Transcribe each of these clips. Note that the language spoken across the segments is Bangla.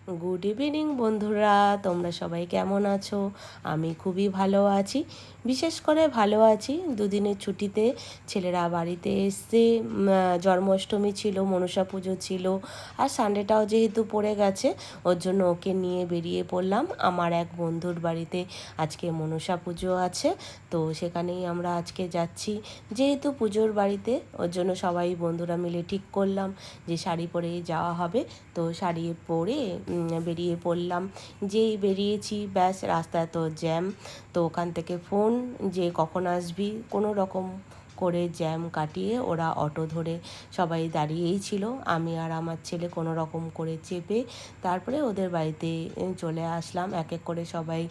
গুড ইভিনিং বন্ধুরা, তোমরা সবাই কেমন আছো? আমি খুবই ভালো আছি। বিশেষ করে ভালো আছি দুদিনের ছুটিতে ছেলেরা বাড়িতে এসছে। জন্মাষ্টমী ছিল, মনসা পুজো ছিল, আর সানডেটাও যেহেতু পড়ে গেছে ওর জন্য ওকে নিয়ে বেরিয়ে পড়লাম। আমার এক বন্ধুর বাড়িতে আজকে মনসা পুজো আছে, তো সেখানেই আমরা আজকে যাচ্ছি। যেহেতু পুজোর বাড়িতে, ওর জন্য সবাই বন্ধুরা মিলে ঠিক করলাম যে শাড়ি পরেই যাওয়া হবে। তো শাড়ি পরে বেরিয়ে পড়লাম। যেই বেরিয়েছি ব্যাস রাস্তায় তো জ্যাম। তো ওখান থেকে ফোন যে কখন আসবি, কোনো রকম করে জ্যাম কাটিয়ে ওরা অটো ধরে সবাই দাঁড়িয়েই ছিল। আমি আর আমার ছেলে কোনো রকম করে চেপে তারপরে ওদের বাড়িতে চলে আসলাম। এক এক করে সবাই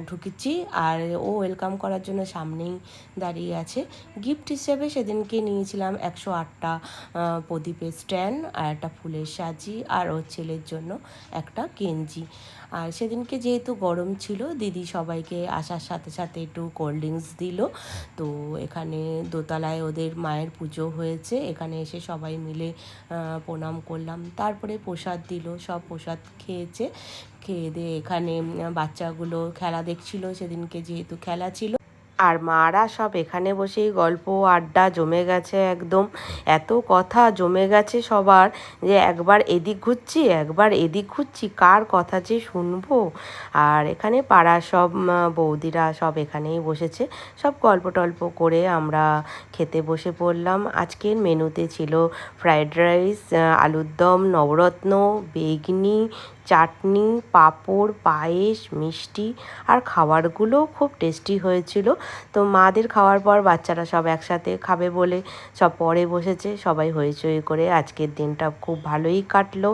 ঢুকেছি, আর ও ওয়েলকাম করার জন্য সামনেই দাঁড়িয়ে আছে। গিফট হিসেবে সেদিনকে নিয়েছিলাম 108টা প্রদীপের স্ট্যান্ড আর একটা ফুলের সাজি, আর ওর ছেলের জন্য একটা গেঞ্জি। আর সেদিনকে যেহেতু গরম ছিল, দিদি সবাইকে আসার সাথে সাথে একটু কোল্ড ড্রিঙ্কস দিল। তো এখানে দোতলায় ওদের মায়ের পুজো হয়েছে, এখানে এসে সবাই মিলে প্রণাম করলাম। তারপরে প্রসাদ দিল, সব প্রসাদ খেয়েছে। খেয়ে দিয়ে এখানে বাচ্চাগুলো খেলা দেখছিল, সেদিনকে যেহেতু খেলা ছিল। আর মারা সব এখানে বসেই গল্প আড্ডা জমে গেছে একদম। এত কথা জমে গেছে সবার যে একবার এদিক ঘুরছি একবার এদিক ঘুরছি, কার কথা যে শুনবো। আর এখানে পাড়ার সব বৌদিরা সব এখানেই বসেছে, সব গল্প টল্প করে আমরা খেতে বসে পড়লাম। আজকের মেনুতে ছিল ফ্রায়েড রাইস, আলুর দম, নবরত্ন, বেগনি, চাটনি, পাঁপড়, পায়েস, মিষ্টি, আর খাবারগুলো খুব টেস্টি হয়েছিল। তো মাদের খাওয়ার পর বাচ্চারা সব একসাথে খাবে বলে সব পরে বসেছে, সবাই হইচই করে আজকের দিনটা খুব ভালোই কাটলো।